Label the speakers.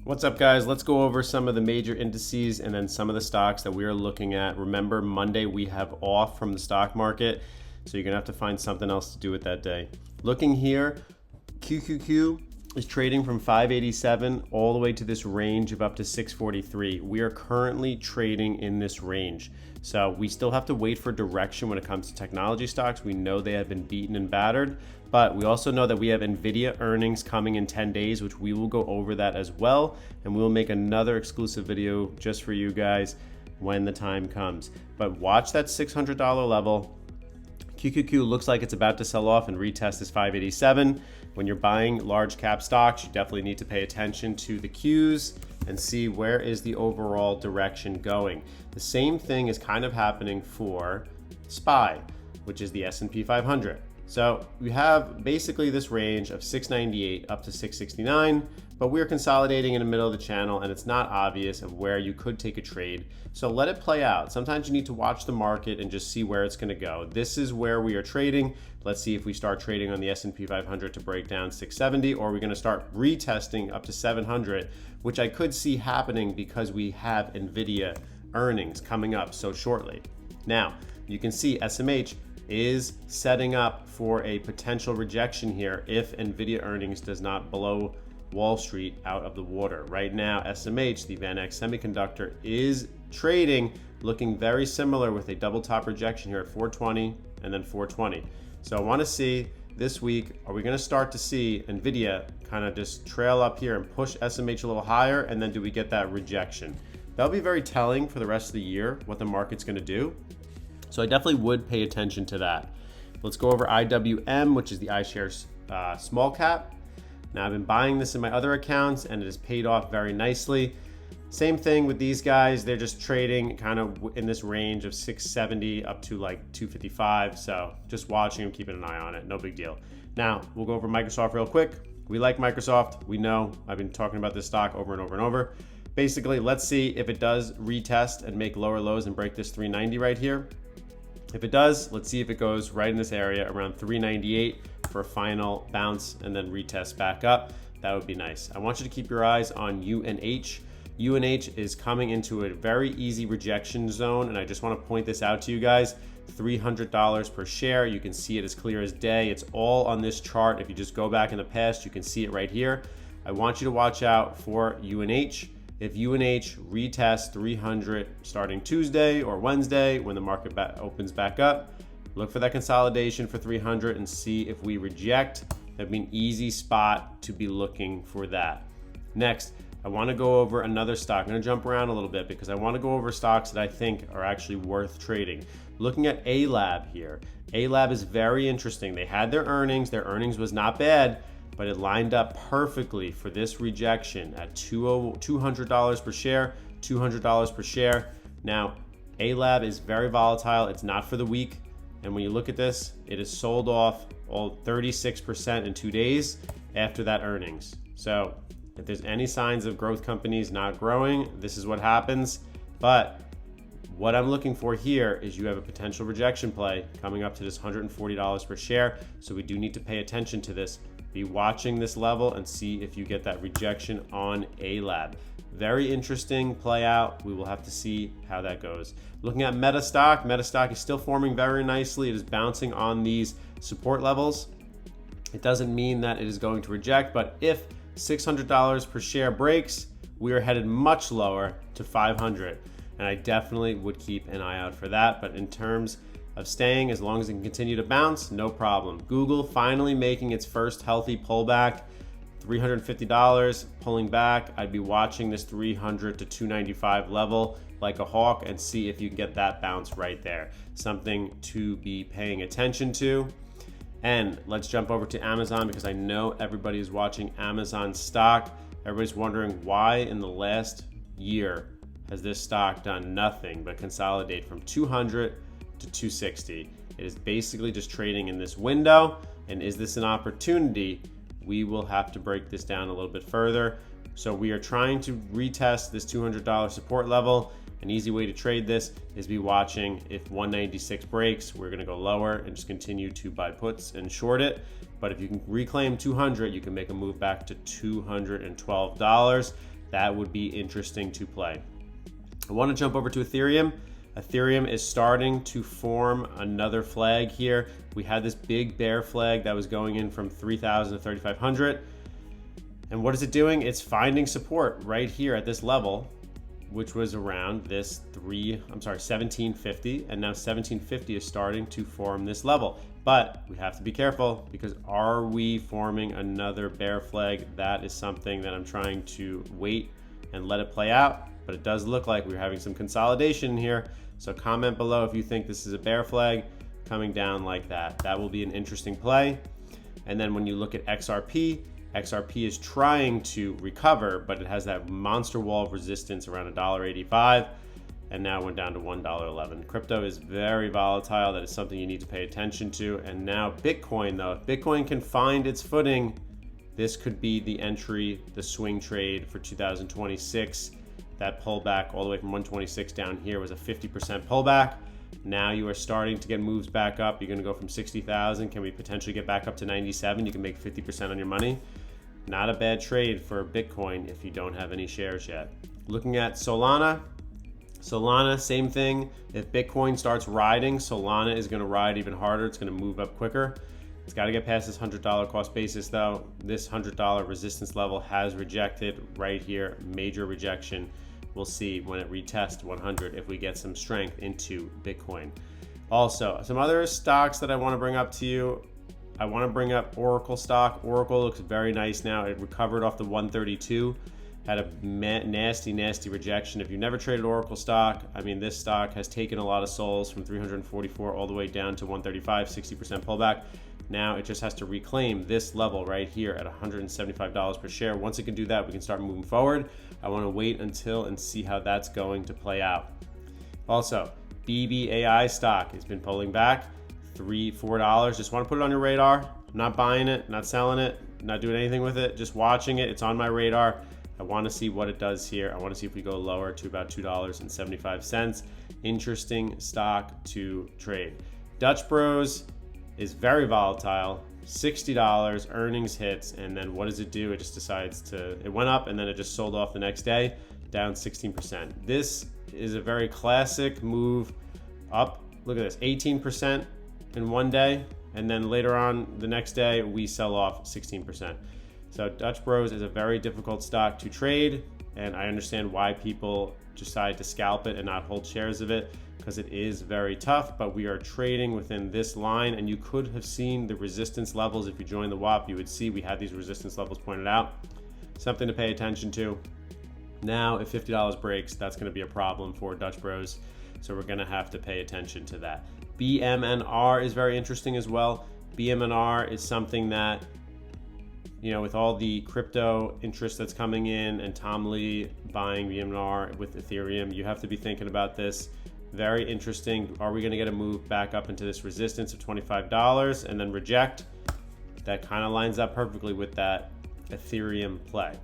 Speaker 1: What's up, guys? Let's go over some of the major indices and then some of the stocks that we are looking at. Remember, Monday we have off from the stock market, so you're gonna have to find something else to do with that day. Looking here, QQQ is trading from 587 all the way to this range of up to 643. We are currently trading in this range. So we still have to wait for direction when it comes to technology stocks. We know they have been beaten and battered, but we also know that we have Nvidia earnings coming in 10 days, which we will go over that as well. And we will make another exclusive video just for you guys when the time comes. But watch that $600 level. QQQ looks like it's about to sell off and retest this 587. When you're buying large cap stocks, you definitely need to pay attention to the Qs and see where is the overall direction going. The same thing is kind of happening for SPY, which is the S&P 500. So we have basically this range of 698 up to 669, but we're consolidating in the middle of the channel and it's not obvious of where you could take a trade. So let it play out. Sometimes you need to watch the market and just see where it's going to go. This is where we are trading. Let's see if we start trading on the S&P 500 to break down 670, or we're going to start retesting up to 700, which I could see happening because we have Nvidia earnings coming up so shortly. Now, you can see SMH is setting up for a potential rejection here if Nvidia earnings does not blow Wall Street out of the water. Right now, SMH, the Van Eck Semiconductor, is trading looking very similar with a double top rejection here at 420 and then 420. So I want to see this week, are we going to start to see Nvidia kind of just trail up here and push SMH a little higher, and then do we get that rejection? That'll be very telling for the rest of the year what the market's going to do. So I definitely would pay attention to that. Let's go over IWM, which is the iShares small cap. Now I've been buying this in my other accounts and it has paid off very nicely. Same thing with these guys. They're just trading kind of in this range of 670 up to like 255. So just watching them, keeping an eye on it. No big deal. Now we'll go over Microsoft real quick. We like Microsoft. We know I've been talking about this stock over and over and over. Basically, let's see if it does retest and make lower lows and break this 390 right here. If it does, let's see if it goes right in this area around 398 for a final bounce and then retest back up. That would be nice. I want you to keep your eyes on UNH. UNH is coming into a very easy rejection zone, and I just want to point this out to you guys. $300 per share. You can see it as clear as day. It's all on this chart. If you just go back in the past, you can see it right here. I want you to watch out for UNH. If UNH retests 300 starting Tuesday or Wednesday when the market opens back up, look for that consolidation for 300 and see if we reject. That'd be an easy spot to be looking for that. Next, I want to go over another stock. I'm going to jump around a little bit because I want to go over stocks that I think are actually worth trading. Looking at A-Lab here. A-Lab is very interesting. They had their earnings. Their earnings was not bad, but it lined up perfectly for this rejection at $200 per share, $200 per share. Now, A-Lab is very volatile. It's not for the weak. And when you look at this, it is sold off all 36% in 2 days after that earnings. So if there's any signs of growth companies not growing, this is what happens. But what I'm looking for here is you have a potential rejection play coming up to this $140 per share. So we do need to pay attention to this. Be watching this level and see if you get that rejection on A-Lab. Very interesting play out. We will have to see how that goes. Looking at Meta stock is still forming very nicely. It is bouncing on these support levels. It doesn't mean that it is going to reject, but if $600 per share breaks, we are headed much lower to 500. And I definitely would keep an eye out for that. But in terms of staying, as long as it can continue to bounce, no problem. Google finally making its first healthy pullback, $350 pulling back. I'd be watching this 300 to 295 level like a hawk and see if you can get that bounce right there. Something to be paying attention to. And let's jump over to Amazon because I know everybody is watching Amazon stock. Everybody's wondering why in the last year has this stock done nothing but consolidate from 200 to 260. It is basically just trading in this window. And is this an opportunity? We will have to break this down a little bit further. So we are trying to retest this $200 support level. An easy way to trade this is be watching if 196 breaks, we're gonna go lower and just continue to buy puts and short it. But if you can reclaim 200, you can make a move back to $212. that would be interesting to play. I want to jump over to Ethereum. Ethereum is starting to form another flag here. We had this big bear flag that was going in from 3,000 to 3,500. And what is it doing? It's finding support right here at this level, which was around this 1750, and now 1750 is starting to form this level. But we have to be careful, because are we forming another bear flag? That is something that I'm trying to wait and let it play out, but it does look like we're having some consolidation here. So comment below if you think this is a bear flag coming down like that. That will be an interesting play. And then when you look at XRP, XRP is trying to recover, but it has that monster wall of resistance around $1.85, and now went down to $1.11. Crypto is very volatile. That is something you need to pay attention to. And now Bitcoin, though, if Bitcoin can find its footing, this could be the entry, the swing trade for 2026. That pullback all the way from 126 down here was a 50% pullback. Now you are starting to get moves back up. You're going to go from 60,000. Can we potentially get back up to 97? You can make 50% on your money. Not a bad trade for Bitcoin if you don't have any shares yet. Looking at Solana, same thing. If Bitcoin starts riding, Solana is going to ride even harder. It's going to move up quicker. It's got to get past this $100 cost basis, though. This $100 resistance level has rejected right here, major rejection. We'll see when it retests 100 if we get some strength into Bitcoin. Also, some other stocks that I want to bring up to you. I want to bring up Oracle stock. Oracle looks very nice now. It recovered off the 132, had a nasty rejection. If you've never traded Oracle stock, I mean, this stock has taken a lot of souls from 344 all the way down to 135, 60% pullback. Now it just has to reclaim this level right here at $175 per share. Once it can do that, we can start moving forward. I want to wait until and see how that's going to play out. Also, BBAI stock has been pulling back $3, $4. Just want to put it on your radar. I'm not buying it, not selling it, not doing anything with it, just watching it. It's on my radar. I want to see what it does here. I want to see if we go lower to about $2.75. Interesting stock to trade. Dutch Bros is very volatile. $60 earnings hits, and then what does it do? It just decides to, it went up and then it just sold off the next day, down 16%. This is a very classic move up. Look at this, 18% in one day, and then later on the next day we sell off 16%. So Dutch Bros is a very difficult stock to trade, and I understand why people decide to scalp it and not hold shares of it, because it is very tough. But we are trading within this line, and you could have seen the resistance levels. If you joined the WAP, you would see we had these resistance levels pointed out. Something to pay attention to. Now, if $50 breaks, that's going to be a problem for Dutch Bros, so we're going to have to pay attention to that. BMNR is very interesting as well. BMNR is something that, you know, with all the crypto interest that's coming in and Tom Lee buying BMNR with Ethereum, you have to be thinking about this. Very interesting. Are we going to get a move back up into this resistance of $25 and then reject? That kind of lines up perfectly with that Ethereum play.